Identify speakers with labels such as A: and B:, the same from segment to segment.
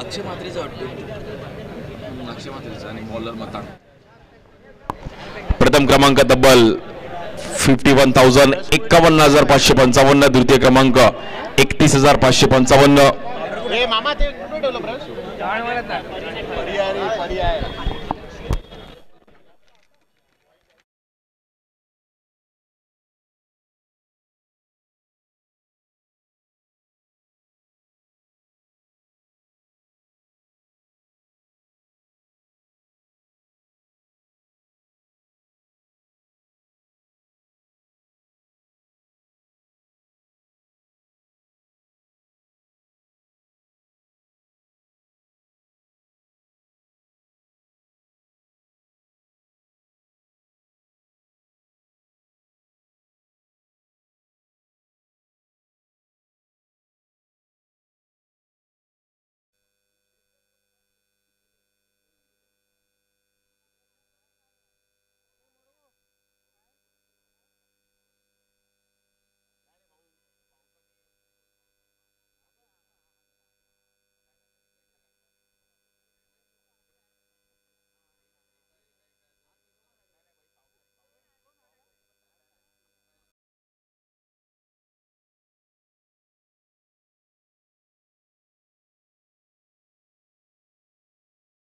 A: अक्षय मात्रेचं वाटतं. अक्षय मात्रेचं आणि बॉलर मतांग.
B: प्रथम क्रमांक तब्बल 51,000 51,555. द्वितीय क्रमांक 31,555.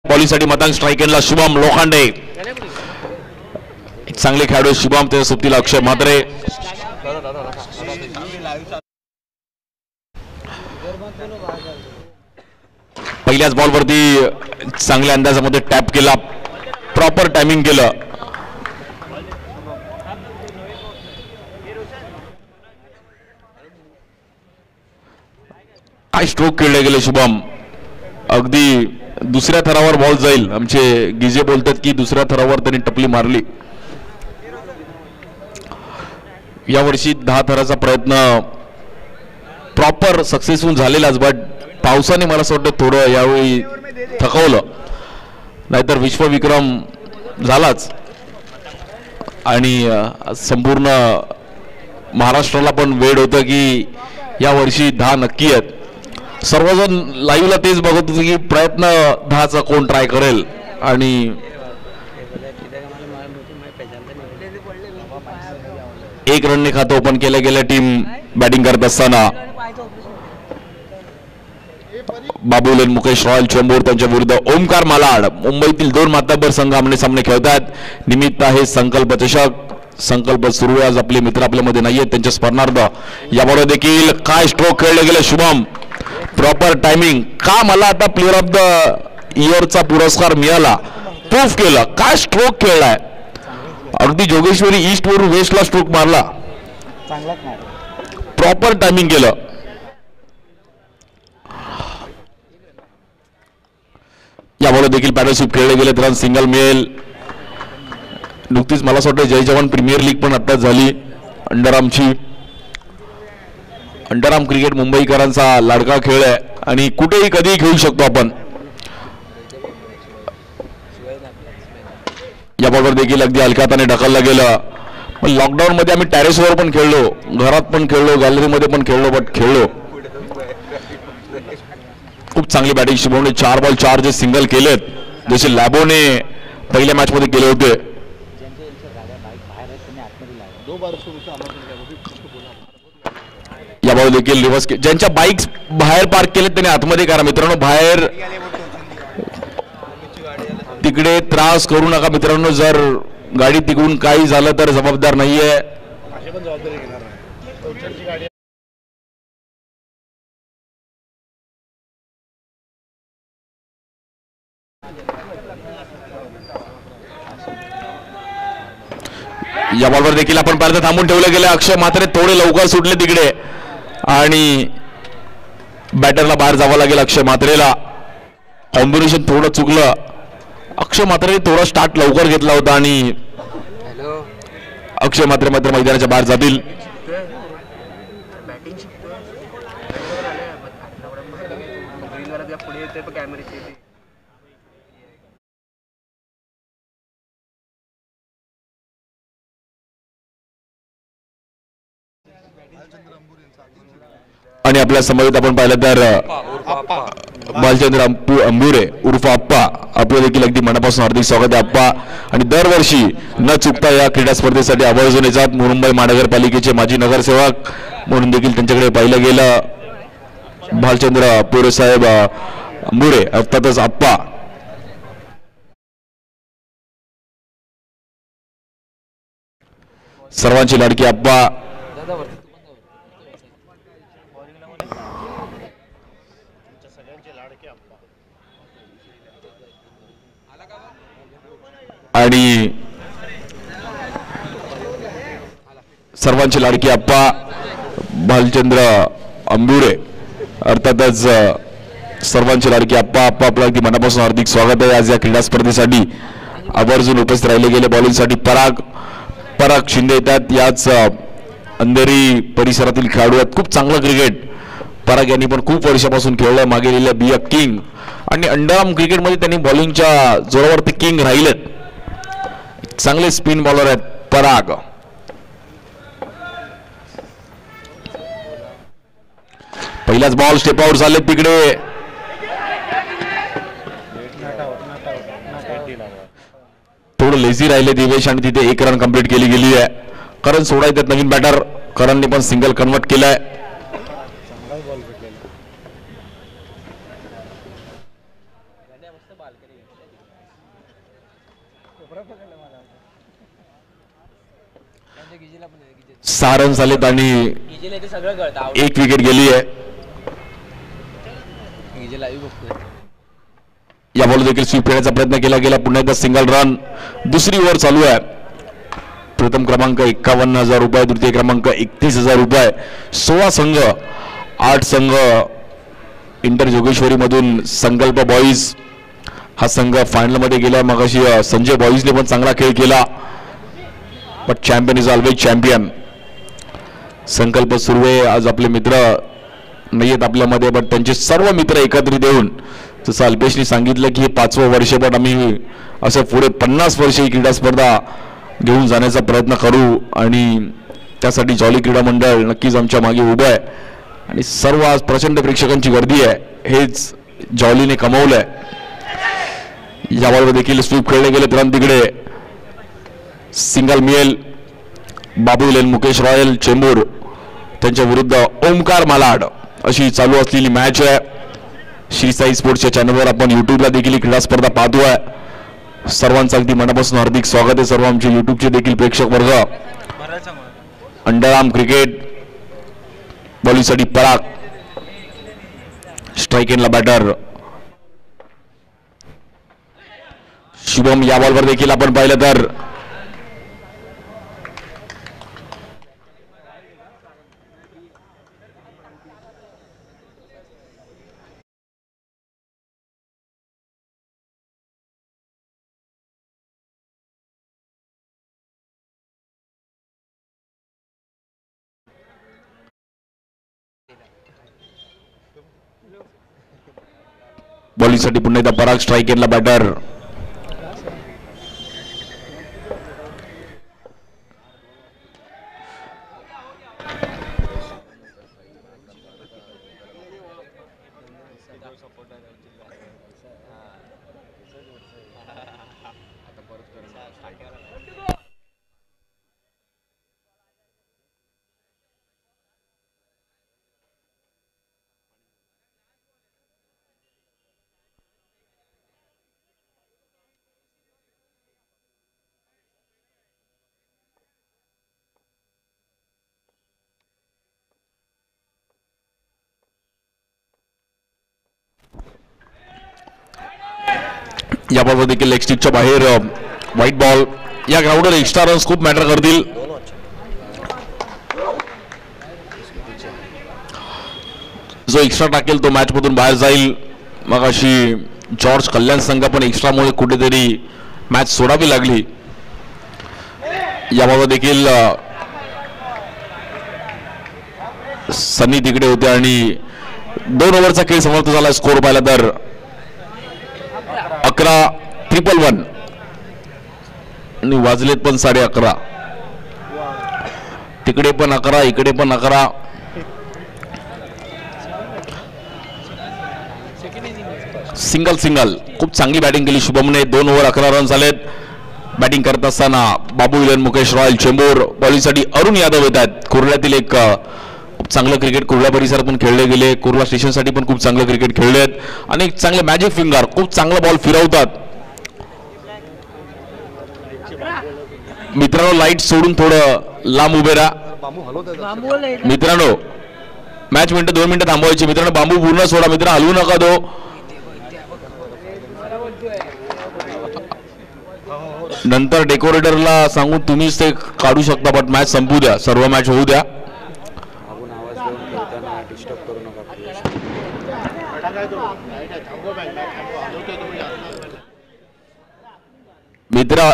B: बॉलिंगसाठी मतांग स्ट्राईकरला शुभम लोखंडे. एक चांगले खेळाडू शुभम, त्याच्या सोबतीला अक्षय म्हात्रे. पहिल्याच बॉलवरती चांगल्या अंदाजामध्ये टॅप केला, प्रॉपर टायमिंग केलं. काय स्ट्रोक खेळले गेले शुभम. अगदी दुसऱ्या थरावर बॉल जाईल. आमचे गिजे बोलतात की दुसऱ्या थरावर त्यांनी टपली मारली. यावर्षी 10 थराचा प्रयत्न प्रॉपर सक्सेसफुल झालेलाच, बट पावसाने मला असं वाटतं थोडं यावेळी थकवलं. नाहीतर विश्वविक्रम झालाच आणि संपूर्ण महाराष्ट्राला पण वेळ होतं की यावर्षी 10 नक्की आहेत. सर्वजण लाईव्हला तेच बघत होते की प्रयत्न 10चा कोण ट्राय करेल. आणि एक रनने खातं ओपन केल्या गेल्या टीम बॅटिंग करत असताना बाबुलेन मुकेश रॉयल चेंबूर त्यांच्या विरुद्ध ओमकार मालाड. मुंबईतील 2 मातब्बर संघ आमने सामने खेळतात. निमित्त आहे संकल्प चषक. संकल्प सुरू आज आपले मित्र आपल्यामध्ये नाहीयेत, त्यांच्या स्मरणार्थ याबरोबर देखील काय स्ट्रोक खेळले गेले शुभम. Proper timing. का मला आता प्लेअर ऑफ द इयरचा पुरस्कार मिळाला. प्रूफ केलं. काय स्ट्रोक खेळलाय. अगदी जोगेश्वरी ईस्ट वरून वेस्टला स्ट्रोक मारला. प्रॉपर टायमिंग केलं. याबरोबर देखील पॅटलशिप खेळले गेले. रन सिंगल मिळेल. नुकतीच मला असं वाटतं जय जवान प्रीमियर लीग पण आत्ताच झाली अंडरआर्मची. अंडरआर्म क्रिकेट मुंबईकरांचा लाडका खेळ आहे आणि कुठेही कधीही खेळू शकतो आपण. याबरोबर देखील अगदी हलक्या हाताने ढकललं गेलं. पण लॉकडाऊन मध्ये आम्ही टेरेसवर पण खेळलो, घरात पण खेळलो, गॅलरीमध्ये पण खेळलो, बट खेळलो. खूप चांगली बॅटिंग शुभमने 4 बॉल 4 जे सिंगल केलेत, जसे लॅबोने पहिल्या मॅच मध्ये केले होते. याबाबत देखील रिव्हर्स ज्यांच्या बाईक्स बाहेर पार्क केलेत त्यांनी आतमध्ये करा मित्रांनो. बाहेर तिकडे त्रास करू नका मित्रांनो. जर गाडी तिकडून काही झालं तर जबाबदार नाहीये. या बॉलवर देखील आपण पाहिलं थांबून ठेवलं गेलं. अक्षय म्हात्रे थोडे लवकर सुटले तिकडे आणि बॅटरला बाहेर जावं लागेल. अक्षय म्हात्रेला कॉम्बिनेशन थोडं चुकलं. अक्षय म्हात्रेने थोडा स्टार्ट लवकर घेतला होता आणि अक्षय म्हात्रे मात्र मैदानाच्या बाहेर जातील. आणि आपल्या समवेत आपण पाहिलं तर भालचंद्र अंबुरे उर्फ आप्पा, आपलं देखील अगदी मनापासून हार्दिक स्वागत आहे आप्पा. आणि दरवर्षी न चुकता या क्रीडा स्पर्धेसाठी आवर्जून येतात. मुंबई महानगरपालिकेचे माजी नगरसेवक म्हणून देखील त्यांच्याकडे पाहिलं गेलं भालचंद्र पुरेसाहेब अंबुरे अर्थातच आप्पा. सर्वांची लाडकी आप्पा. आणि सर्वांची लाडकी आप्पा भालचंद्र अंबुरे अर्थातच सर्वांची लाडकी आप्पा. आप्पा आपलं अगदी मनापासून हार्दिक स्वागत आहे आज या क्रीडा स्पर्धेसाठी. आवर्जून उपस्थित राहिले गेले बॉलिंगसाठी पराग शिंदे येतात. याच अंधेरी परिसरातील खेळाडू आहेत. खूप चांगलं क्रिकेट पराग यांनी पण खूप वर्षापासून खेळलं. मागे गेलेल्या बी अ किंग आणि अंडरआर्म क्रिकेटमध्ये त्यांनी बॉलिंगच्या जोरावर ते किंग राहिलेत. चांगले स्पिन बॉलर आहेत पराग. पहिलाच बॉल स्टेप आउट झाले तिकडे. थोडं लेझी राहिले दिवेश आणि तिथे 1 रन कंप्लीट केली गेली आहे. करण सोडायचे नवीन बॅटर. करणने पण सिंगल कन्वर्ट केलाय. सहा रन झालेत आणि 1 विकेट गेली आहे. या बॉल देखील स्वीप खेळण्याचा प्रयत्न केला गेला. पुन्हा एकदा सिंगल रन. दुसरी ओव्हर चालू आहे. प्रथम क्रमांक 51,000 रुपये, द्वितीय क्रमांक 31,000 रुपये. 16 संघ, 8 संघ इंटर जोगेश्वरी मधून संकल्प बॉईज हा संघ फायनल मध्ये गेला. मग अशी संजय बॉईजने पण चांगला खेळ केला. But champion is always champion. संकल्प सुर्वे आज आपले मित्र नाही आहेत आपल्यामध्ये, बट त्यांचे सर्व मित्र एकत्रित येऊन जसं अल्पेशनी सांगितलं की हे 5वं वर्ष, पण आम्ही असं पुढे 50 वर्ष ही क्रीडा स्पर्धा घेऊन जाण्याचा प्रयत्न करू आणि त्यासाठी जॉली क्रीडा मंडळ नक्कीच आमच्या मागे उभं आहे. आणि सर्व आज प्रचंड प्रेक्षकांची गर्दी आहे. हेच जॉलीने कमवलंय. यावर देखील स्वीप खेळले गेले. रन तिकडे सिंगल मिळेल. बाबू लेन, मुकेश रॉयल चेंबूर त्यांच्या विरुद्ध ओमकार मालाड अशी चालू असलेली मॅच आहे. श्री साई स्पोर्ट्सच्या चॅनलवर आपण युट्यूबला देखील ही क्रीडा स्पर्धा पाहतोय. सर्वांचं अगदी मनापासून हार्दिक स्वागत आहे. सर्व आमचे युट्यूबचे देखील प्रेक्षक वर्ग. अंडरआर्म क्रिकेट बॉलिंगसाठी पराग. स्ट्राईक एंडला बॅटर शुभम. या बॉलवर देखील आपण पाहिलं तर बॉलिंगसाठी पुन्हा एकदा पराग. स्ट्राईक एंडला बॅटर या बॉलवर देखील लेग स्टिकच्या बाहेर व्हाईट बॉल. या ग्राउंडवर एक्स्ट्रा रन्स खूप मॅटर करतील. जो एक्स्ट्रा टाकेल तो मॅच मधून बाहेर जाईल. मग अशी जॉर्ज कल्याण संघ पण एक्स्ट्रामुळे कुठेतरी मॅच सोडावी लागली. या बॉलवर देखील सनी तिकडे होते आणि 2 ओव्हरचा खेळ समाप्त झाला. स्कोर पाहिला तर 11 111 आणि वाजलेत पण 11:30. तिकडे पण 11 इकडे पण 11. सिंगल खूप चांगली बॅटिंग केली शुभमने. 2 ओव्हर 11 रन झालेत. बॅटिंग करत असताना बाबू इलन, मुकेश रॉयल, चेंबूर. बॉलिंगसाठी अरुण यादव येत आहेत. कुर्ल्यातील एक खूप चांगलं क्रिकेट कुर्ला परिसरात पण खेळले गेले. कुर्ला स्टेशनसाठी पण खूप चांगलं क्रिकेट खेळले आहेत आणि एक चांगले मॅजिक फिंगर, खूप चांगला बॉल फिरवतात. मित्रांनो लाईट सोडून थोडं लांब उभे राहा. मित्रांनो मॅच मिनिटं 2 मिनिटं थांबवायची. मित्रांनो बांबू पूर्ण सोडा. मित्र हलवू नका तो. नंतर डेकोरेटरला सांगून तुम्हीच ते काढू शकता. बट मॅच संपू द्या, सर्व मॅच होऊ द्या. मित्र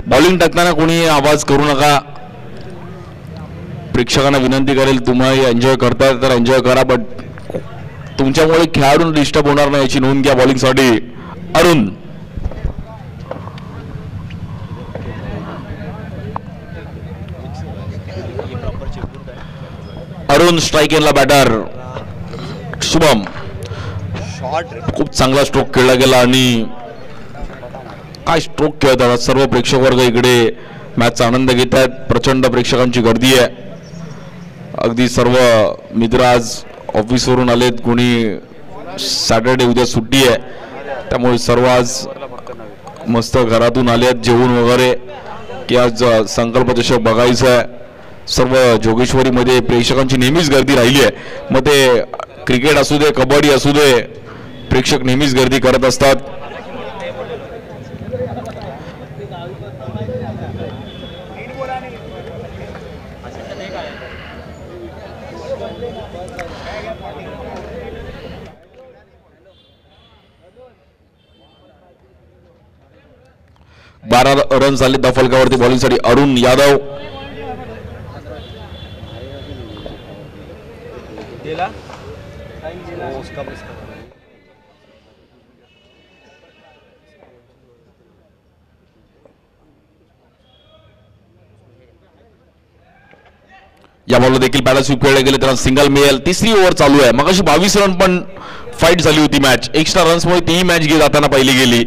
B: बॉलिंग टाकताना कोणी आवाज करू नका. प्रेक्षकांना विनंती करेल, तुम्ही एन्जॉय करताय तर एन्जॉय करा, बट तुमच्यामुळे खेळाडूंना डिस्टर्ब होणार नाही याची नोंद घ्या. बॉलिंगसाठी अरुण. अरुण स्ट्राईक एनला बॅटर. शुभम खूप चांगला स्ट्रोक खेळला गेला आणि काय स्ट्रोक खेळतात. सर्व प्रेक्षक वर्ग इकडे मॅचचा आनंद घेत आहेत. प्रचंड प्रेक्षकांची गर्दी आहे. अगदी सर्व मित्र आज ऑफिसवरून आलेत. कोणी सॅटर्डे उद्या सुट्टी आहे त्यामुळे सर्व आज मस्त घरातून आले आहेत जेवून वगैरे की आज संकल्प चषक बघायचं आहे. सर्व जोगेश्वरीमध्ये प्रेक्षकांची नेहमीच गर्दी राहिली आहे. मग ते क्रिकेट असू दे, कबड्डी असू दे, प्रेक्षक नेहमीच गर्दी करत असतात. बारा रन झाले त्या फलकावरती. बॉलिंगसाठी अरुण यादव. या बॉलला देखील बॅलर स्वीप खेळले गेले, त्याला सिंगल मिळेल. तिसरी ओव्हर चालू आहे. मगाशी 22 रन पण फाईट झाली होती मॅच. एक्स्ट्रा रन्समुळे ती मॅच जाताना पहिली गेली.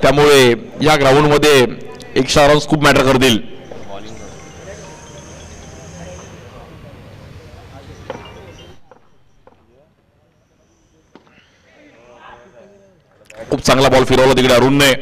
B: त्यामुळे या ग्राउंडमध्ये एक्स्ट्रा रन्स खूप मॅटर करतील. खूप चांगला बॉल फिरवला तिकडे अरुणने.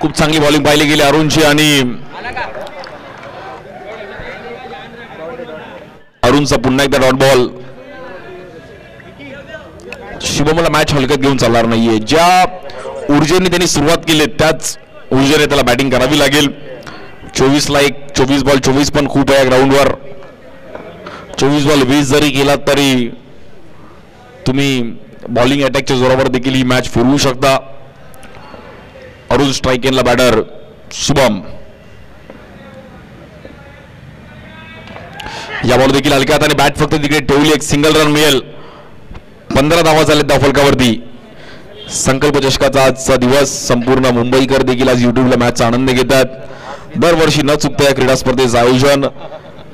B: खूप चांगली बॉलिंग पाहिली गेली अरुणची आणि अरुणचा पुन्हा एकदा डॉट बॉल. शुभमला मॅच हलक्यात घेऊन चालणार नाहीये. ज्या ऊर्जेने त्यांनी सुरुवात केली त्याच ऊर्जेने त्याला बॅटिंग करावी लागेल. 24 ला 24 बॉल 24 पण खूप आहे ग्राउंडवर. 24 बॉल 20 जरी केला तरी तुम्ही बॉलिंग अटॅकच्या जोरावर देखील ही मॅच फिरवू शकता. अरुण स्ट्राईक एनला बॅटर. शुभम या बॉल देखील हलक्यात आणि बॅट फक्त तिकडे ठेवली. एक सिंगल रन मिळेल. 15 धावा झाले त्या फलकावरती. संकल्प चषकाचा आजचा दिवस. संपूर्ण मुंबईकर देखील आज युट्यूबला मॅचचा आनंद घेतात. दरवर्षी न चुकता या क्रीडा स्पर्धेचं आयोजन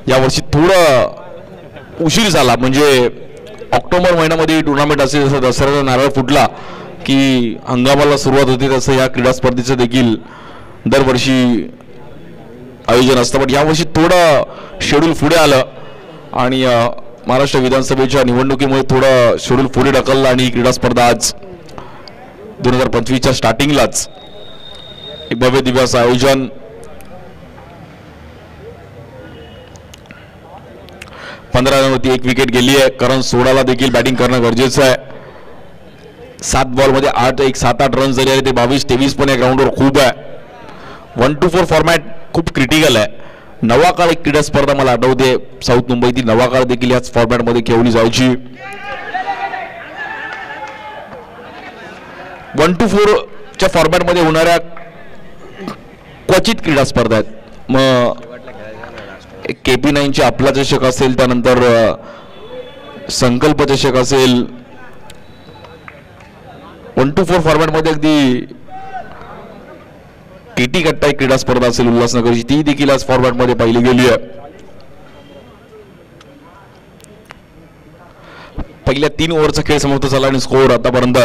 B: यावर्षी थोडं उशीर झाला. म्हणजे ऑक्टोबर महिन्यामध्ये टुर्नामेंट असेल, जसं दसऱ्याचा नारळ फुटला की हंगामाला सुरुवात होते तसं या क्रीडा स्पर्धेचं देखील दरवर्षी आयोजन असतं. पण यावर्षी थोडं शेड्यूल पुढे आलं आणि महाराष्ट्र विधानसभेच्या निवडणुकीमुळे थोडं शेड्यूल पुढे ढकललं आणि ही क्रीडा स्पर्धा आज 2025च्या स्टार्टिंगलाच एक भव्य दिव्य असं आयोजन. पंधरा रनवरती एक विकेट गेली आहे. कारण 16ला देखील बॅटिंग करणं गरजेचं आहे. 7 बॉलमध्ये 7-8 रन जरी आले ते 22-23 पण या ग्राउंडवर खूप आहे. 1-4 फॉर्मॅट खूप क्रिटिकल आहे. नवाकाळ एक क्रीडा स्पर्धा मला आठवते साऊथ मुंबईतील नवाकाळ देखील याच फॉर्मॅटमध्ये खेळली जायची. 1-4च्या फॉर्मॅटमध्ये होणाऱ्या क्वचित क्रीडा स्पर्धा आहेत. मग KP9चे आपला चषक असेल, त्यानंतर संकल्प चषक असेल. 1-4 फॉर्मॅटमध्ये अगदी TT कट्टा एक क्रीडा स्पर्धा असेल उल्हासनगरची, ती देखील आज फॉर्मॅटमध्ये पाहिली गेली आहे. पहिल्या 3 ओव्हरचा खेळ समाप्त झाला आणि स्कोअर आतापर्यंत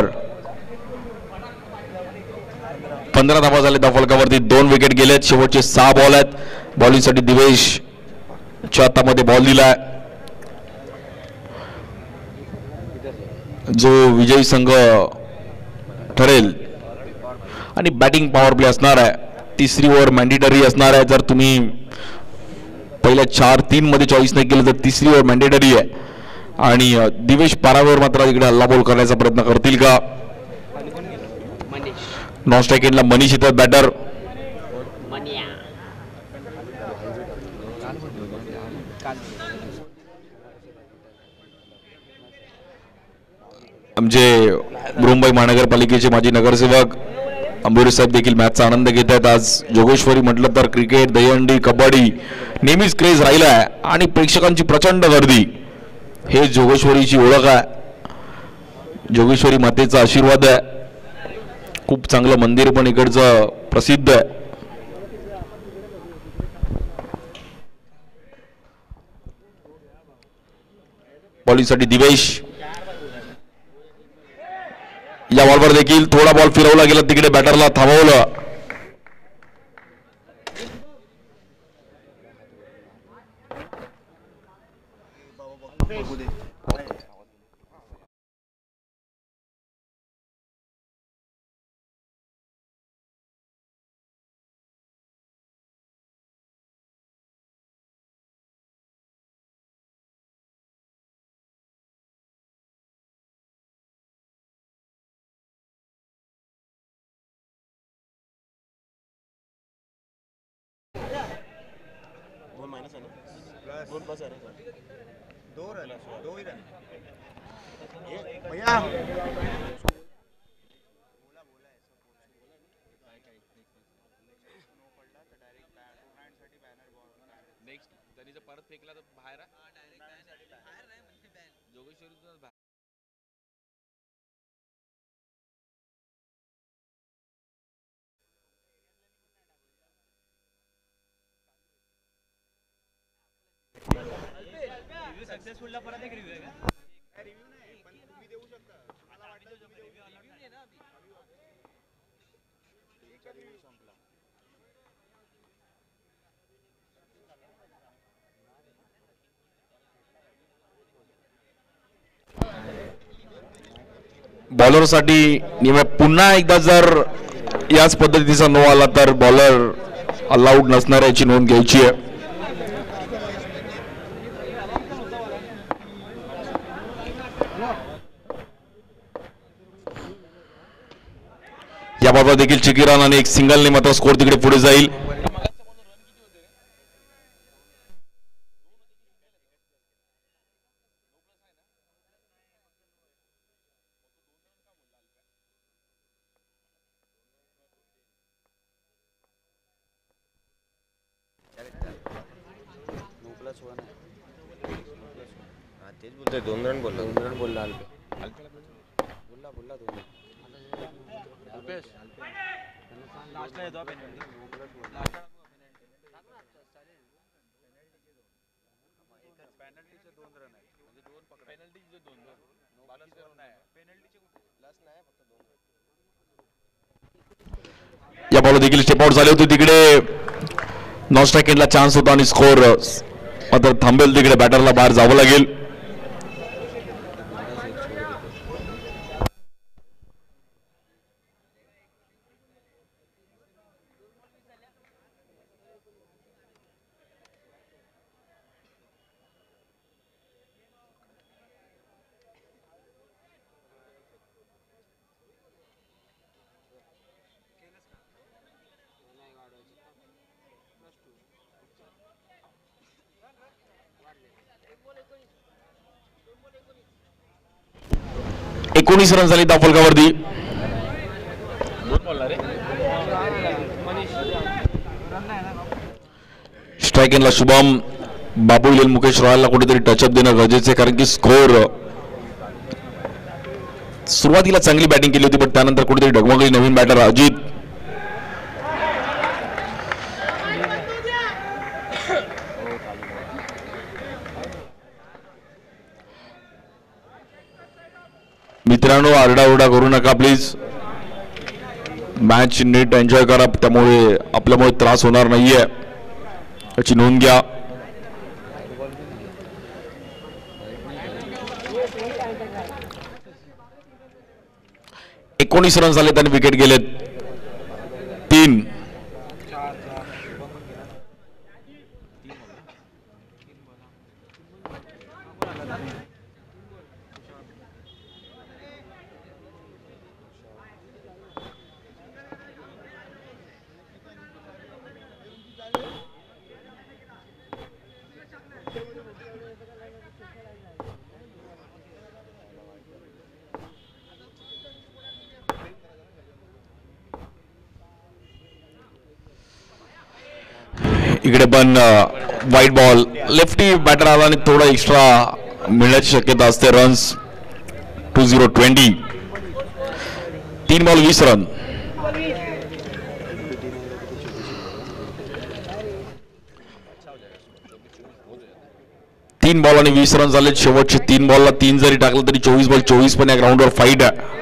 B: 15 धावा झाले. त्या फलकावरती 2 विकेट गेलेत. शेवटचे 6 बॉल आहेत. बॉलिंगसाठी दिवेशच्या हातामध्ये बॉल दिलाय. जो विजयी संघ ठरेल आणि बॅटिंग पॉवर प्ले असणार आहे. 3री ओव्हर मॅन्डेटरी असणार आहे. जर तुम्ही पहिल्या 4-3 मध्ये चॉईस नाही केलं तर 3री ओव्हर मॅन्डेटरी आहे. आणि दिवेश पारावर मात्र तिकडे हल्ला बॉल करण्याचा प्रयत्न करतील का? नॉन स्ट्राईक एंडला मनीष येतात बॅटर. आमचे मुंबई महानगरपालिकेचे माजी नगरसेवक अंबोरे साहेब देखील मॅचचा आनंद घेत आहेत. आज जोगेश्वरी म्हटलं तर क्रिकेट, दहीहंडी, कबड्डी नेहमीच क्रेज राहिला आहे आणि प्रेक्षकांची प्रचंड गर्दी हे जोगेश्वरीची ओळख आहे. जोगेश्वरी मातेचा आशीर्वाद आहे. खूप चांगलं मंदिर पण इकडचं प्रसिद्ध आहे. बॉलिंगसाठी दिवेश. या बॉलवर देखील थोडा बॉल फिरवला गेला, तिकडे बॅटरला थांबवलं.
C: सक्सेसफुलला परत एक रिव्ह्यू आहे का? रिव्ह्यू नाही पण तुम्ही देऊ शकता. मला वाटतं तुम्ही रिव्ह्यू नाही ना अभी. एकचा रिव्ह्यू संपला.
B: बॉलरसाठी पुन्हा एकदा जर याच पद्धतीचा नो आला तर बॉलर अलाउड नसणार याची नोंद घ्यायची आहे. या बाबा देखील चिकीरान आणि एक सिंगलने मात्र स्कोर तिकडे पुढे जाईल.
A: तेच बोलतोय 2 रन बोलला 2 रन बोलला बोलला 2 अल्पेश लास्टला येतो पेनल्टी पेनल्टीचे 2 रन आहेत म्हणजे 2 पेनल्टीचे 2 बालन्स करून नाही पेनल्टीचे लास्ट नाही फक्त 2
B: या बॉल देखील स्टेप आउट झाले होते. तिकडे नॉन स्ट्राईक एंडला चान्स होता आणि स्कोर मात्र थांबेल. तिकडे बॅटरला बाहेर जावं लागेल. 19 रन झाली धाव फलकावरती. स्ट्राईक एंडला शुभम, बाबू येईल, मुकेश रॉयलला कुठेतरी टचअप देणं गरजेचं आहे, कारण की स्कोर सुरुवातीला चांगली बॅटिंग केली होती, पण त्यानंतर कुठेतरी डगमगली नवीन बॅटर अजित. मित्रांनो, आरडाओरडा करू नका प्लीज. मॅच नीट एन्जॉय करा, त्यामुळे आपल्यामुळे त्रास होणार नाहीये याची नोंद घ्या. एकोणीस रन झाले, त्यांनी विकेट गेलेत 3. इकडे पण वाईट बॉल, लेफ्टी बॅटर आला आणि थोडा एक्स्ट्रा मिळण्याची शक्यता असते. Runs 20 3 ball 20 run. तीन बॉल आणि 20 रन झाले. शेवटचे 3 बॉलला 3 जरी टाकलं तरी 24 बॉल 24 पण या ग्राउंडवर फाईट आहे.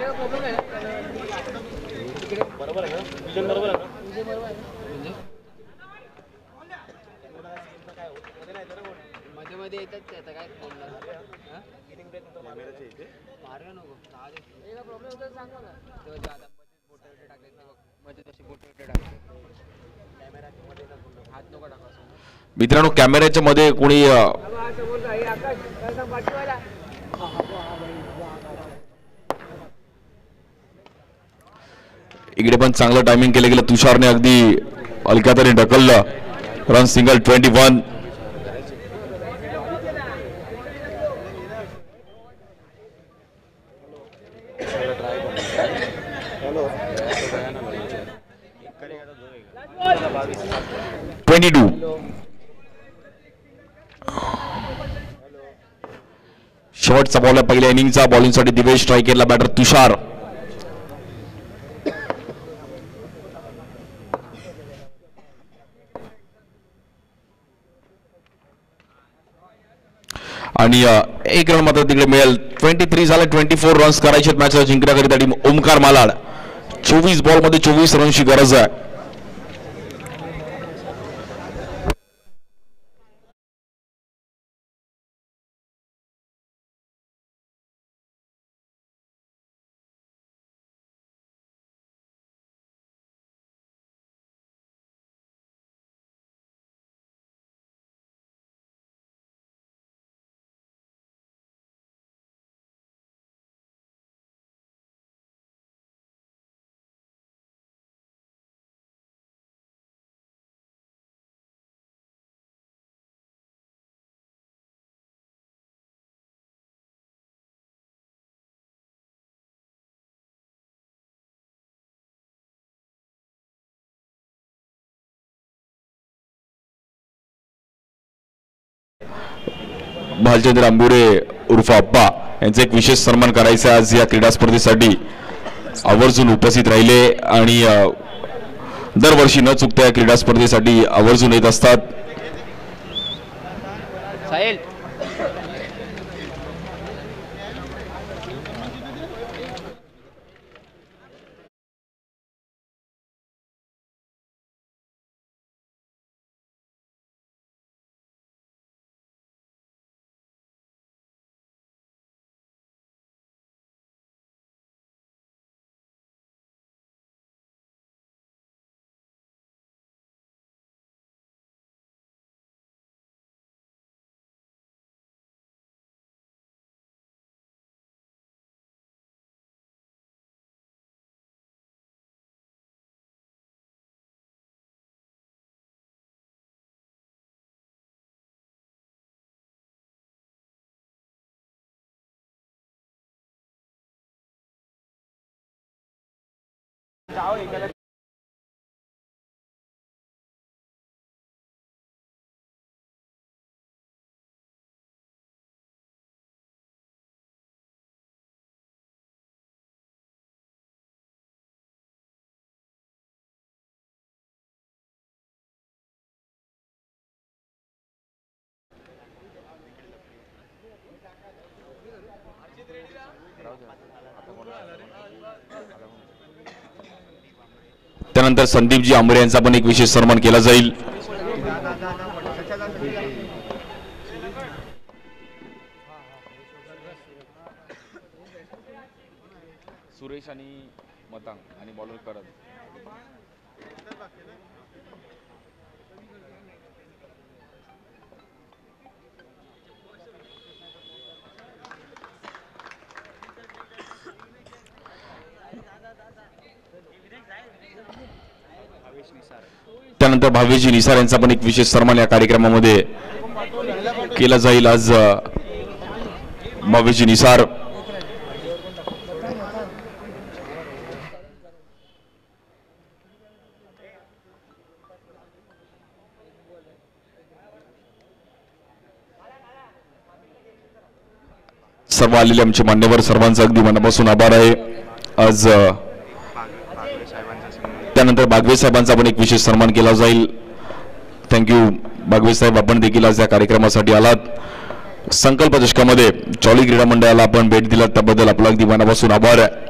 B: मित्रांनो, कॅमेऱ्याच्या मध्ये कोणी इकडे पण चांगलं टायमिंग केलं गेलं. तुषारने अगदी हलक्यातरी ढकललं. Run single 21. शेवटचा बॉल आहे पहिल्या इनिंगचा. बॉलिंगसाठी दिवेश, स्ट्राईक केला बॅटर तुषार. आणि 1 रन मात्र तिकडे मिळेल. 23 झाले. 24 रन्स करायचे मॅच जिंकण्याकरिता टीम ओमकार मालाड. 24 बॉलमध्ये 24 रनची गरज आहे. भालचंद्र आंबुरे उर्फ अप्पा यांचा एक विशेष सन्मान करायचा आज या क्रीडा स्पर्धेसाठी आवर्जून उपस्थित राहिले आणि दरवर्षी न चुकता या क्रीडा स्पर्धेसाठी आवर्जून येत असतात. त्यानंतर संदीपजी आंबरे यांचा पण एक विशेष सन्मान केला जाईल. सुरेश आणि मतांग आणि बॉलर करत त्यानंतर भावेशजी निसार यांचा पण एक विशेष सन्मान या कार्यक्रमामध्ये केला जाईल. आज भावेशजी निसार सर्व आलेले आमचे मान्यवर सर्वांचा अगदी मनापासून आभार आहे. आज त्यानंतर बागवे साहेबांचा पण एक विशेष सन्मान केला जाईल. थँक्यू बागवे साहेब, आपण देखील आज या कार्यक्रमासाठी आलात. संकल्प चषकामध्ये चॉली क्रीडा मंडळाला आपण भेट दिलात त्याबद्दल आपला अगदी मनापासून आभार आहे.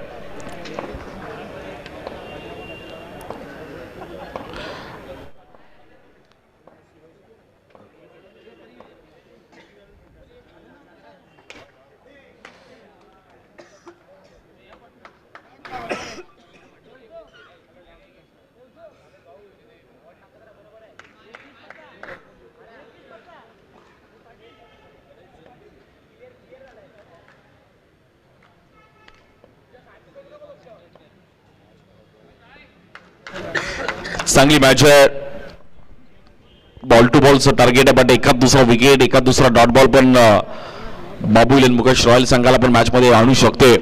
B: चांगली मॅच आहे. बॉल टू बॉलचं टार्गेट आहे, बट एखाद दुसरा विकेट एखाद दुसरा डॉट बॉल पण बाबू इलेन मुकेश रॉयल संघाला पण मॅच मध्ये आणू शकते.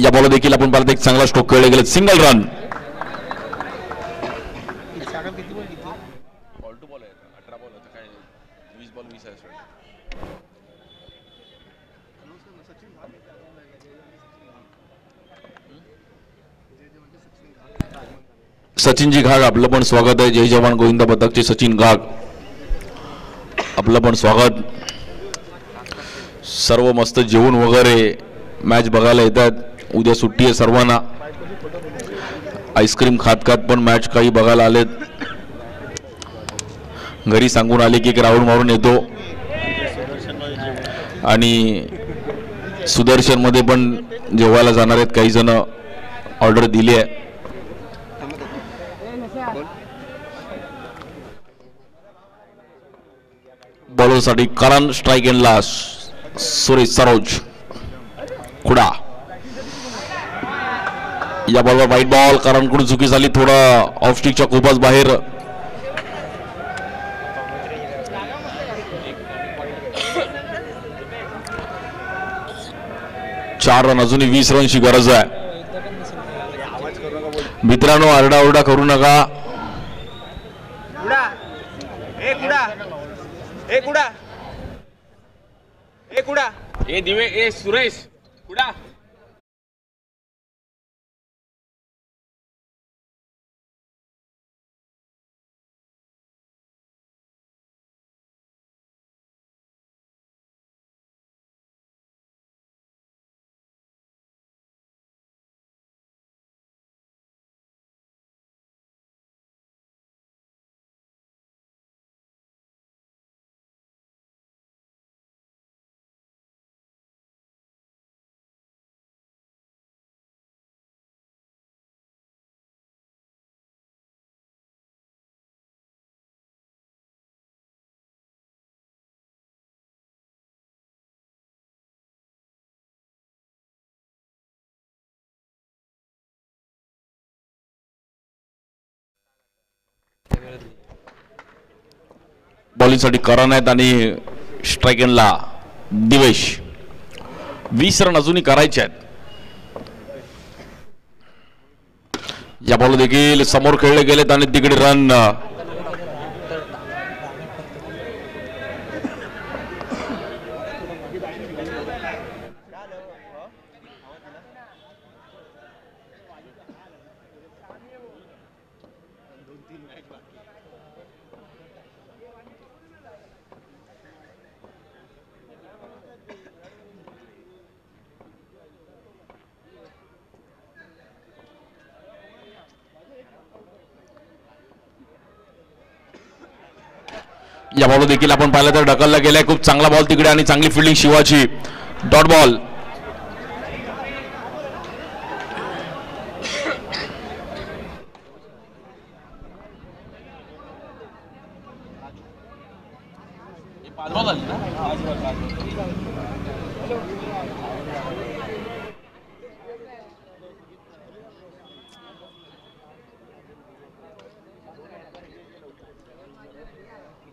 B: या बॉल देखील आपण परत एक चांगला स्ट्रोक खेळले गेले. Single run. Ball to ball आहे, 18 बॉल होता काय 20 बॉल 20 आहे. सचिनजी घाग आपलं पण स्वागत आहे. जय जवान गोविंदा पथकचे सचिन घाग आपलं पण स्वागत. सर्व मस्त जेवण वगैरे मॅच बघायला येतात. उद्या सुट्टी आहे सर्वांना. आईस्क्रीम खात खात पण मॅच काही बघायला आलेत. घरी सांगून आले की एक राऊंड मारून येतो. आणि सुदर्शन मध्ये पण जेवायला जाणार आहेत काही जण, ऑर्डर दिली आहे. बॉलरसाठी करण स्ट्राइक एंडला सुरेश सरोज कुडा. या बॉलवर वाईट बॉल. करणकडून चुकी झाली, थोडा ऑफ स्टिकच्या खूपच बाहेर. चार रन, अजूनही 20 रनची गरज आहे. मित्रांनो आरडाओरडा करू नका.
A: ए दिवे ए सुरेश कुडा.
B: बॉलिंगसाठी करण आहेत आणि स्ट्राइक एंडला दिवेश. 20 रन अजूनही करायचे आहेत. या बॉल देखील समोर खेळले गेलेत आणि तिकडे रन या बॉल देखील आपण पाहिलं तर ढकलला गेलाय. खूप चांगला बॉल तिकडे आणि चांगली फिल्डिंग शिवाची. Dot ball.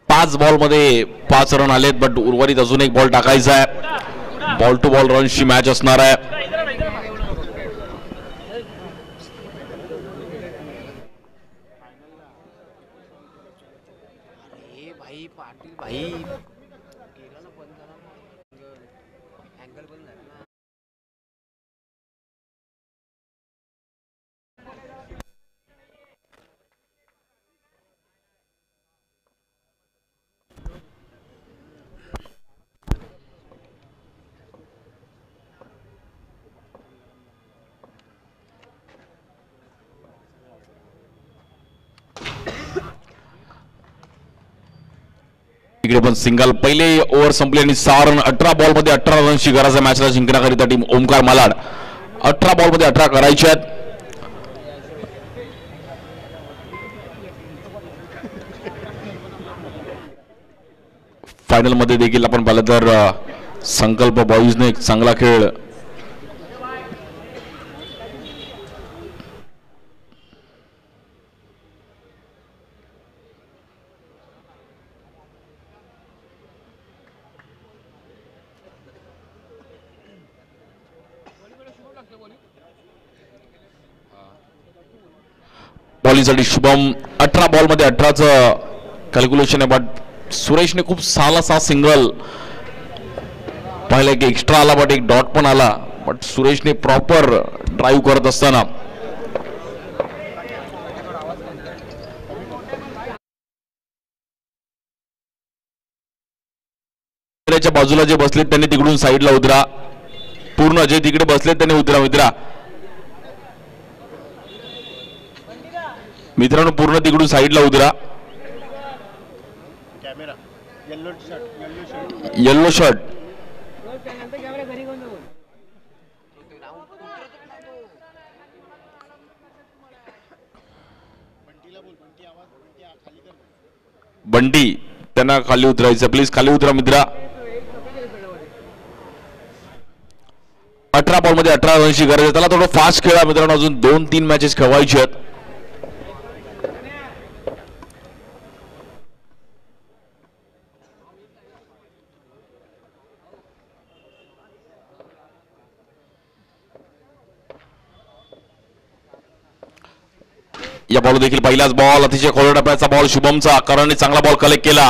B: पाच बॉल मध्ये 5 रन आलेत. बट उर्वरित अजून एक बॉल टाकायचा आहे. बॉल टू बॉल रनची मॅच असणार आहे.
A: भाई पाटील भाई केला ना बंद झाला अँगल बंद झाला ना.
B: इकडे पण सिंगल. पहिले ओव्हर संपले आणि 6 रन. 18 बॉल मध्ये 18 रनची गरज आहे मॅचला जिंकण्याकरिता टीम ओमकार मालाड. 18 बॉल मध्ये 18 करायचे आहेत. फायनल मध्ये देखील आपण पाहिलं तर संकल्प बॉईजने एक चांगला खेळ बॉलिंगसाठी शुभम. 18 बॉल मध्ये 18चं कॅल्क्युलेशन आहे. बट सुरेशने खूप 6 सिंगल पाहिलं की एक्स्ट्रा आला. बट एक डॉट पण आला. बट सुरेशने प्रॉपर ड्राईव्ह करत असताना बाजूला जे बसलेत त्यांनी तिकडून साईडला उतरा. पूर्ण जे तिकडे बसलेत त्यांनी उतरा. मित्रांनो पूर्ण तिकडून साईडला उतरा. Yellow shirt. बंटी त्यांना खाली उतरायचं. प्लीज खाली उतरा मित्रा. 18 बॉल मध्ये 18 रनची गरज आहे. त्याला थोडं फास्ट खेळा मित्रांनो. अजून 2-3 मॅचेस खेळवायचे आहेत. या बॉल देखील पहिलाच बॉल. अतिशय खोल टप्प्याचा बॉल शुभमचा. करणने चांगला बॉल कलेक्ट केला.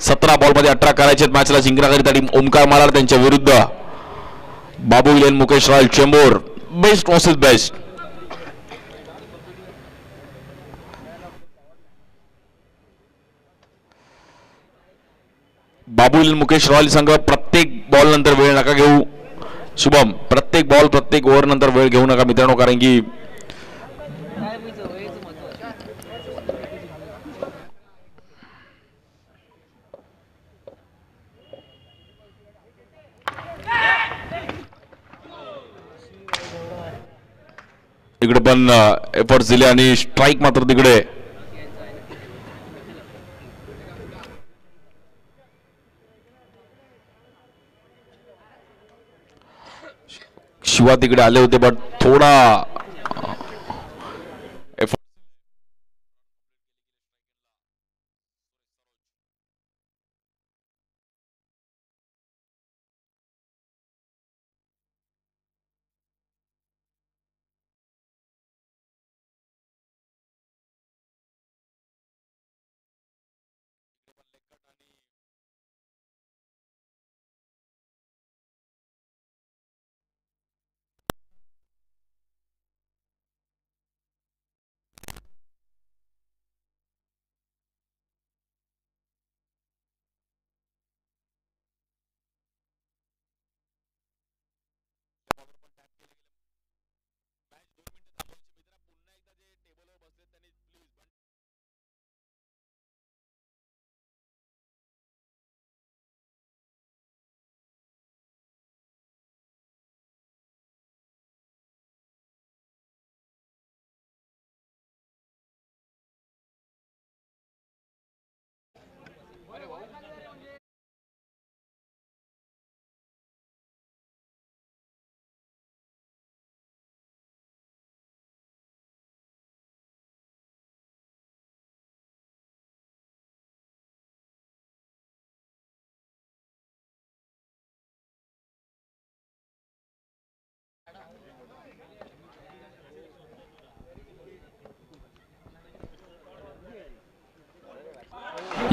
B: 17 बॉल मध्ये 18 करायचे मॅचला जिंकण्याकरिता टीम ओमकार मालाड त्यांच्या विरुद्ध बाबू इलेन Mukesh Royal Chembur. Best versus best. Babu इलेन मुकेश रॉयल संघ प्रत्येक बॉल नंतर वेळ नका घेऊ. शुभम प्रत्येक बॉल प्रत्येक ओव्हर नंतर वेळ घेऊ नका मित्रांनो. कारण की तिकडे पण एफर्ट्स दिले आणि स्ट्राईक मात्र तिकडे. शिवा तिकडे आले होते बट थोडा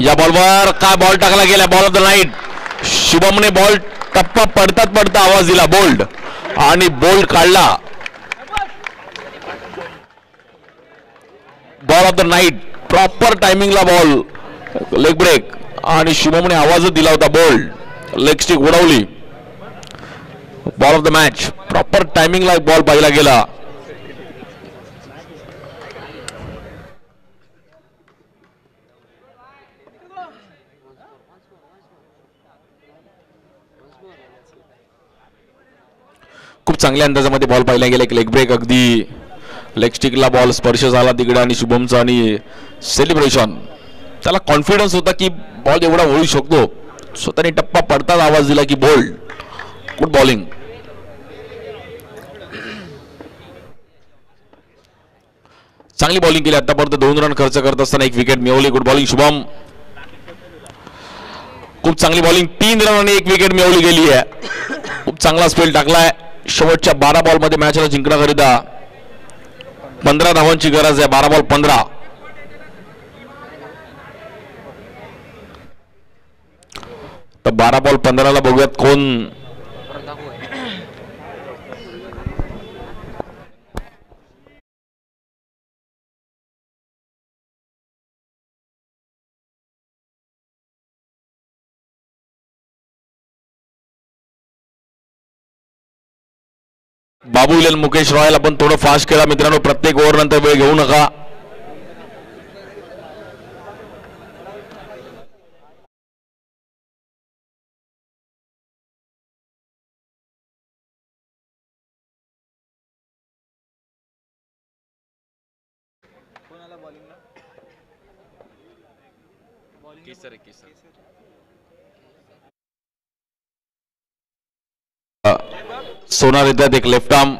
B: या बॉलवर काय बॉल टाकला गेला, बॉल ऑफ द नाईट. शुभमने बॉल टप्पा पडता आवाज दिला बोल्ड आणि बोल्ड काढला. Ball of the night, proper टायमिंगला बॉल, लेग ब्रेक आणि शुभमने आवाजच दिला होता बोल्ड. लेग स्टिक उडवली. Ball of the match, proper टायमिंगला बॉल पाहिला गेला. खूप चांगल्या अंदाजामध्ये बॉल पाहिला गेला. एक लेग ब्रेक, अगदी लेग स्टिकला बॉल स्पर्श झाला तिकडे आणि शुभमचा आणि सेलिब्रेशन. त्याला कॉन्फिडन्स होता की बॉल एवढा होऊ शकतो. स्वतःने टप्पा पडताच आवाज दिला की बोल्ड. Good bowling. चांगली बॉलिंग केली आतापर्यंत. 2 रन खर्च करत असताना 1 विकेट मिळवली. Good bowling Shubham. खूप चांगली बॉलिंग. 3 रन आणि 1 विकेट मिळवली गेली आहे. खूप चांगला स्पेल टाकलाय. शेवटच्या 12 बॉलमध्ये मॅचला जिंकण्याकरिता 15 धावांची गरज आहे. 12 बॉल 15. तर 12 बॉल 15ला बघूयात कोण बाबू इलेन मुकेश रॉयल. आपण थोडं फास्ट खेळा मित्रांनो. प्रत्येक ओव्हर नंतर वेळ घेऊ नका.
C: कोणाला बॉलिंगला
A: केसर.
B: सोनार येतात. एक लेफ्ट आर्म.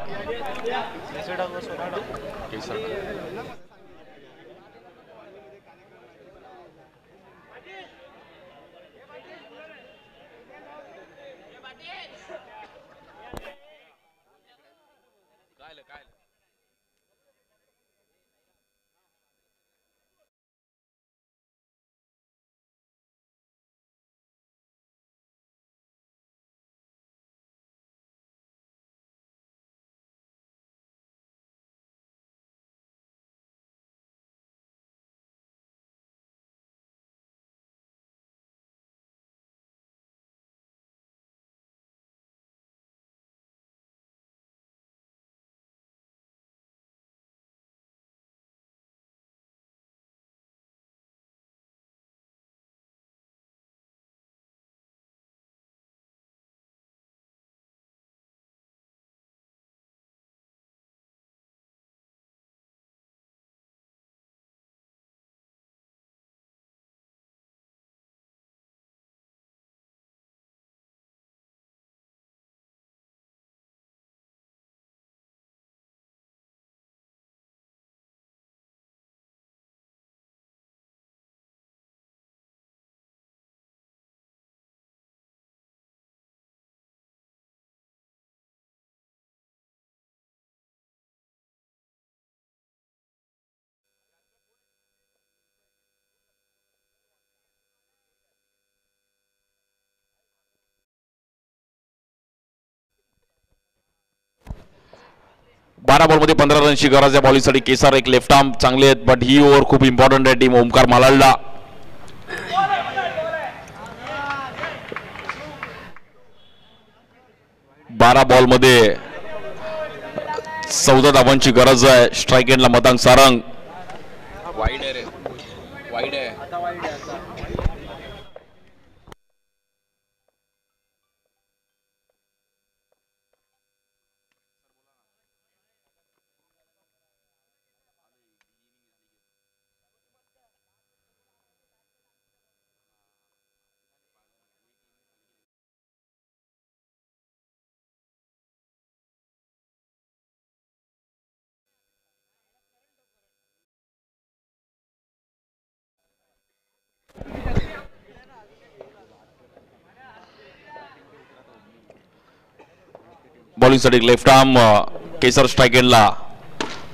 B: बारा बॉलमध्ये 15 रनची गरज आहे बॉलिंगसाठी. केसर एक लेफ्ट आर्म चांगले आहेत, बट ही ओव्हर खूप इम्पॉर्टंट आहे टीम ओमकार मालाडला. बारा बॉलमध्ये 14 धावांची गरज आहे. स्ट्राईक एंडला मतांग सारंग.
A: वाईड आहे रे, वाईड आहे.
B: बॉलिंगसाठी लेफ्ट आर्म केसर स्ट्राईक एंडला.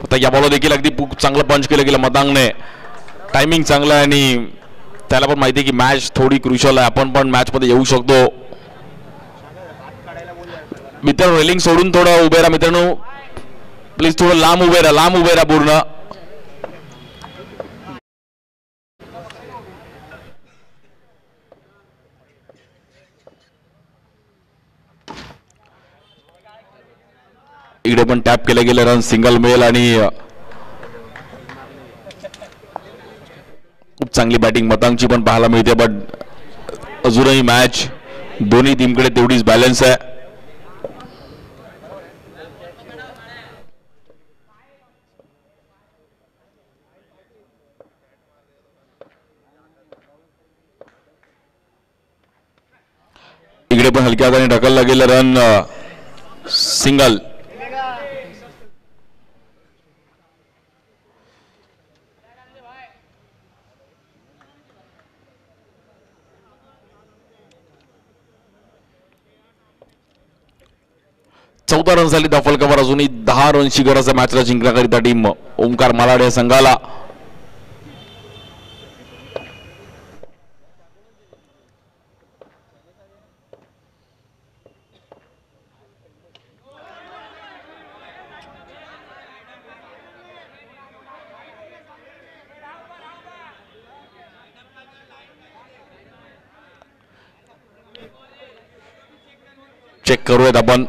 B: आता या बॉल देखील अगदी चांगलं पंच केलं गेलं मतांगने. टायमिंग चांगलं आहे आणि त्याला पण माहिती आहे की मॅच थोडी क्रुशल आहे, आपण पण मॅच मध्ये येऊ शकतो. मित्रांनो रेलिंग सोडून थोडं उभे राहा मित्रांनो, प्लीज थोडं लांब उभे राहा पूर्ण. इकडे पण टॅप केले गेले रन, सिंगल मेल आणि खूप चांगली बॅटिंग मतांची पण पाहायला मिळते. बट अजूनही मॅच दोन्ही टीमकडे तेवढीच बॅलन्स आहे. इकडे पण हलक्या हाताने ढकलला गेलं रन, सिंगल. चौदा रन झाली धाव फलकावर, अजूनही 10 रनची गरज आहे मॅचला जिंकण्याकरिता टीम ओमकार मालाड या संघाला. चेक करूयात आपण.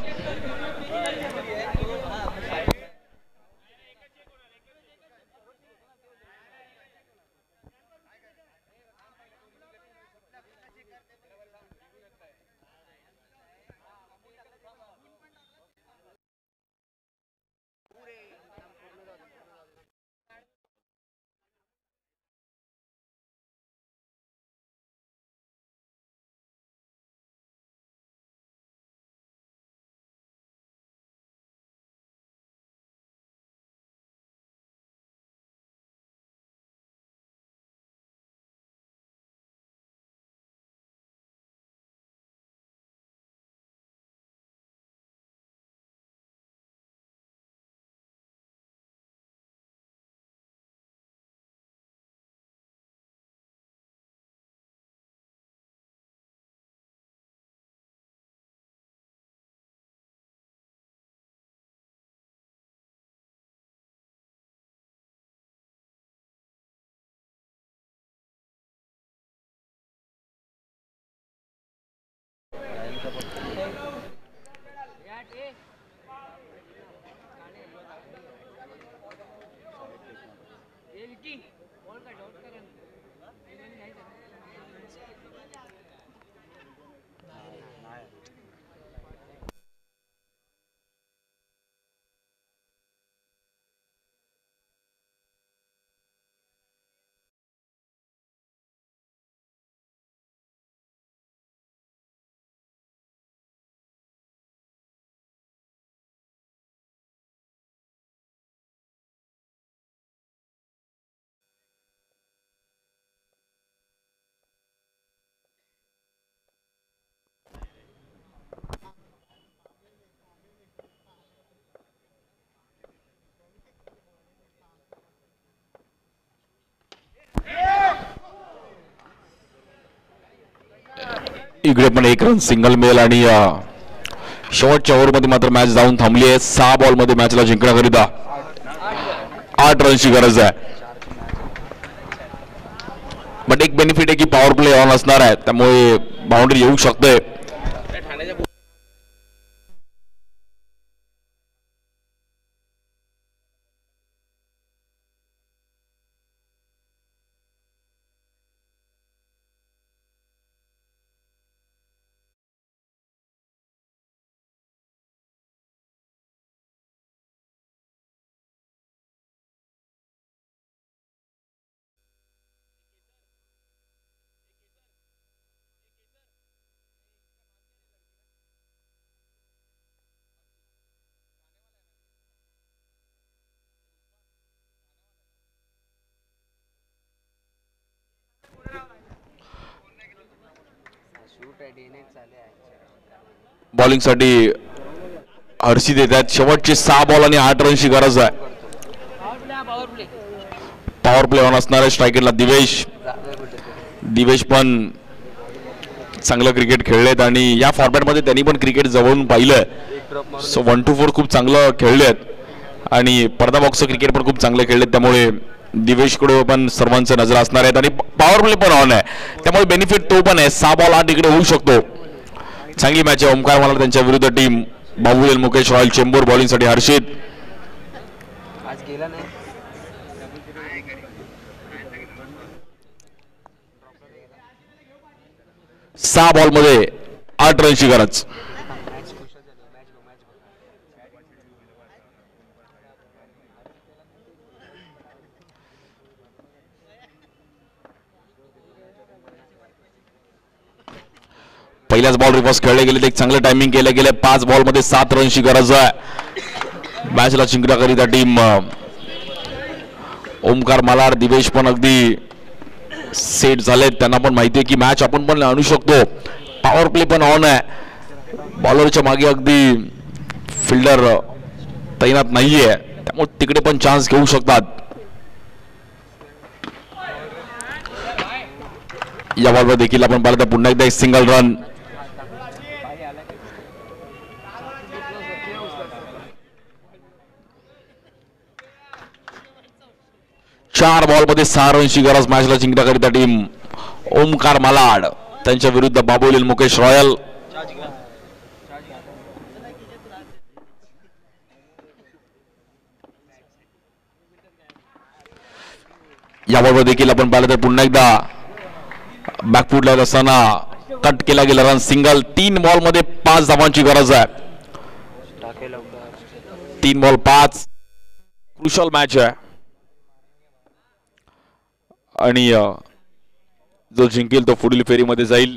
B: इकडे पण 1 रन सिंगल मेल आणि शेवटच्या ओव्हरमध्ये मात्र मॅच जाऊन थांबली आहे. 6 बॉलमध्ये मॅचला जिंकण्याकरिता 8 रनची गरज आहे. बट एक बेनिफिट आहे की पॉवर प्ले ऑन असणार आहे, त्यामुळे बाउंड्री येऊ शकते. बॉलिंगसाठी हर्षित येतात. शेवटचे 6 बॉल आणि 8 रनची गरज आहे. पॉवर प्ले ऑन असणार आहे. स्ट्रायकरला दिवेश दिवेश पण चांगलं क्रिकेट खेळलेत आणि या फॉर्मॅटमध्ये त्यांनी पण क्रिकेट जवळून पाहिलं. सो 1 to 4 खूप चांगलं खेळलेत आणि पडदा बॉक्स क्रिकेट पण खूप चांगले खेळलेत. त्यामुळे दिवेशकडे पण सर्वांचं नजर असणार आहेत आणि पॉवर प्ले पण ऑन आहे, त्यामुळे बेनिफिट तो पण आहे. 6 बॉल 8 इकडे होऊ शकतो. चांगली मॅच आहे. ओमकार मलाड त्यांच्या विरुद्ध टीम बाबुल मुकेश रॉयल चेंबूर. बॉलिंगसाठी हर्षित.
A: आज गेला नाही.
B: 6 बॉलमध्ये 8 रनची गरज. पहिल्याच बॉल रिव्हर्स खेळले गेले, एक चांगलं टायमिंग केलं गेलं. 5 बॉलमध्ये 7 रनची गरज आहे. मॅचला जिंकण्याकरिता टीम ओमकार मलाड दिवेश पण अगदी सेट झालेत. त्यांना पण माहिती आहे की मॅच आपण पण आणू शकतो. पॉवर प्ले पण ऑन आहे. बॉलरच्या मागे अगदी फिल्डर तैनात नाहीये, त्यामुळे तिकडे पण चान्स घेऊ शकतात. या बॉलवर देखील आपण पाहिलं तर पुन्हा एकदा एक सिंगल रन. चार बॉलमध्ये 6 रनची गरज मॅचला जिंकण्याकरिता टीम ओमकार मलाड त्यांच्या विरुद्ध बाबुल मुकेश रॉयल. या बॉलवर देखील आपण पाहिलं तर पुन्हा एकदा बॅकफूट लावत असताना कट केला गेला रन सिंगल. 3 बॉलमध्ये 5 धावांची गरज आहे. 3 बॉल 5 क्रुशल मॅच आहे आणि जो जिंकेल तो पुढील फेरीमध्ये जाईल.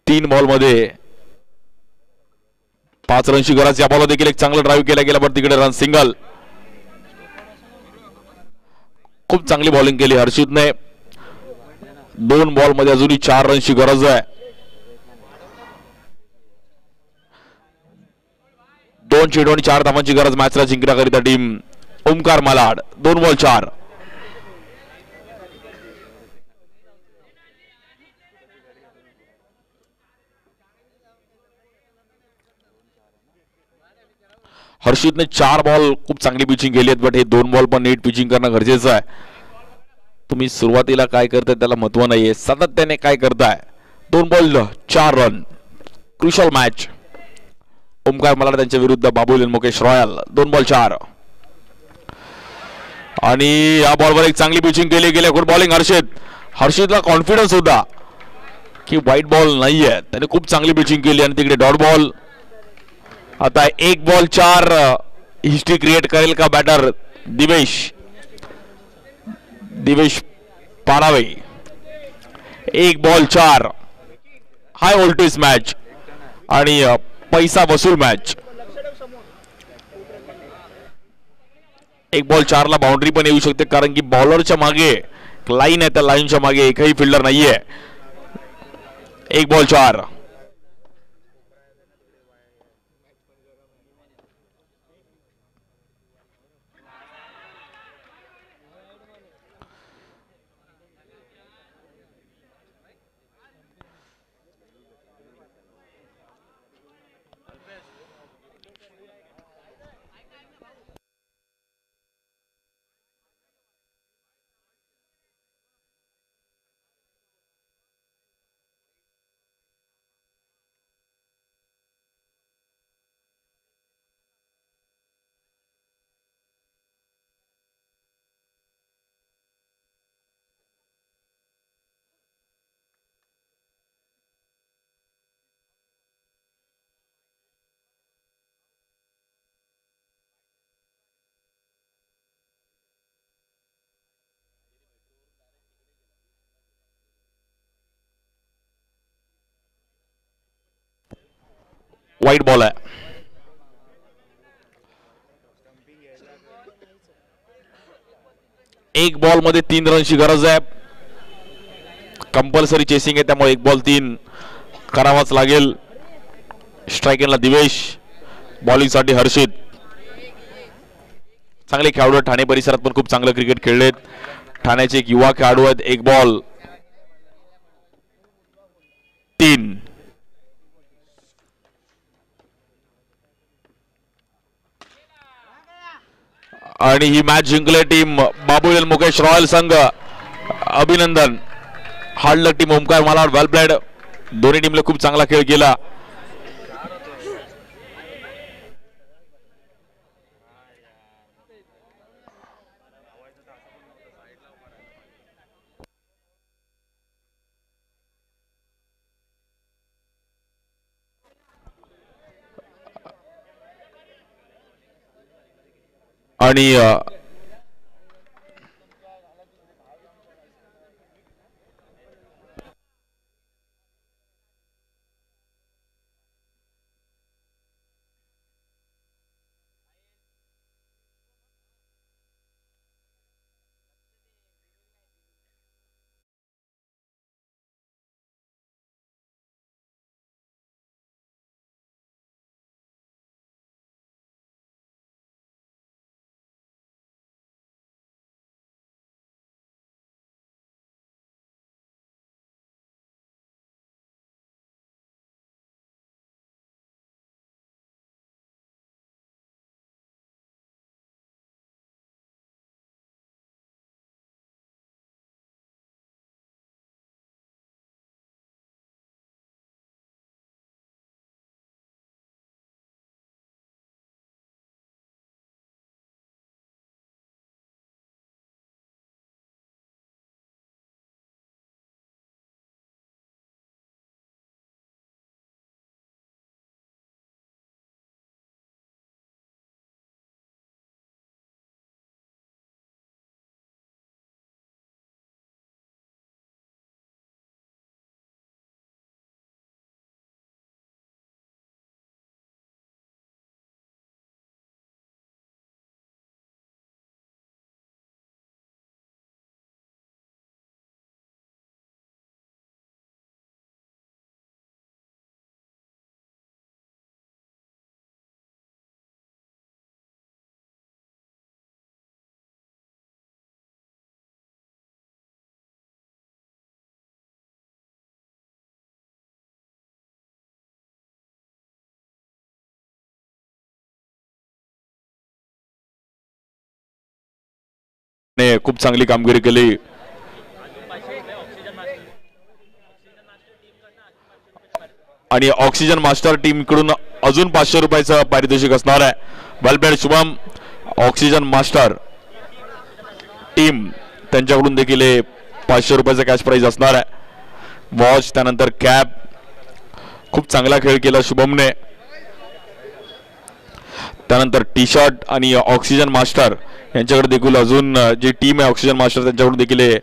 B: तीन बॉलमध्ये 5 रनची गरज. या बॉलवर देखील एक चांगला ड्राईव्ह केला गेला, पण तिकडे रन सिंगल. खूप चांगली बॉलिंग केली हर्षितने. 2 बॉलमध्ये अजूनही 4 रनची गरज आहे. 2 चेंडू आणि 4 धावांची गरज मॅचला जिंकण्याकरिता टीम ओमकार मलाड. 2 बॉल 4. हर्षितने 4 बॉल खूप चांगली पिचिंग केली आहेत, बट हे 2 बॉल पण नीट पिचिंग करणं गरजेचं आहे. तुम्ही सुरुवातीला काय करताय त्याला महत्व नाहीये, सातत्याने काय करताय. 2 ball 4 run. Crucial match. Omkar Malad त्यांच्या विरुद्ध बाबुल मुकेश रॉयल. 2 बॉल 4. आणि या बॉलवर एक चांगली पिचिंग केली गेली. गुड बॉलिंग हर्षितला कॉन्फिडन्स होता की व्हाईट बॉल नाहीये, त्याने खूप चांगली पिचिंग केली आणि तिकडे डॉट बॉल. आता 1 बॉल 4 हिस्ट्री क्रिएट करेल का batter Divesh Parave. 1 ball 4. High voltage match आणि पैसा वसूल मॅच. 1 बॉल 4 ला बाउंड्री पण येऊ शकते, कारण की बॉलरच्या मागे लाईन आहे, त्या लाईनच्या मागे एकही फिल्डर नाहीये. 1 बॉल 4. व्हाईट बॉल आहे. एक बॉल मध्ये 3 रनची गरज आहे. कंपल्सरी चेसिंग आहे, त्यामुळे 1 बॉल 3 करावाच लागेल. स्ट्राईक एंडला दिवेश, बॉलिंग साठी हर्षित. चांगले खेळाडू आहेत. ठाणे परिसरात पण खूप चांगलं क्रिकेट खेळलेत. ठाण्याचे एक युवा खेळाडू आहेत. 1 बॉल 3. आणि ही मॅच जिंकले टीम बाबूल मुकेश रॉयल संघ. अभिनंदन. हार्ड लक टीम ओमकार मला वेल प्लेड. दोन्ही टीमला खूप चांगला खेळ केला. आणि खूप चांगली कामगिरी केली. आणि ऑक्सिजन मास्टर टीम कडून अजून 500 रुपयाचं पारितोषिक असणार आहे. Well played Shubham. Oxygen master team त्यांच्याकडून देखील 500 रुपयाचा कॅश प्राइज असणार आहे. वॉच त्यानंतर कॅप. खूप चांगला खेळ केला शुभमने. त्यानंतर टी शर्ट आणि ऑक्सिजन मास्टर यांच्याकडे देखील अजून जी टीम आहे ऑक्सिजन मास्टर त्यांच्याकडून देखील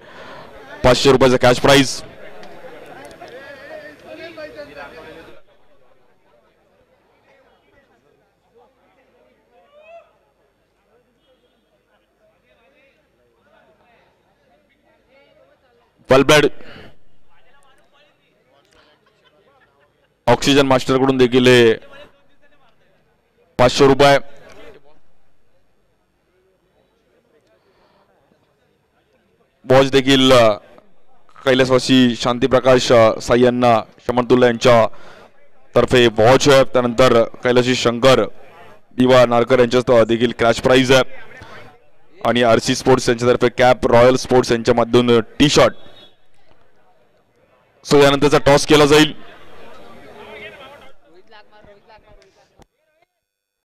B: 500 रुपयाचा कॅश प्राइज. वेल ऑक्सिजन मास्टर कडून देखील 500 रुपये. वॉच देखील कैलासवासी शांतीप्रकाश साई यांना शमंतुल्ला यांच्या तर्फे वॉच आहे. त्यानंतर कैलासी शंकर दिवा नारकर यांच्या देखील कॅश प्राइज आहे. आणि आरसी स्पोर्ट्स यांच्यातर्फे कॅप. रॉयल स्पोर्ट्स यांच्या माध्यमातून टी शर्ट. सो यानंतरचा टॉस केला जाईल.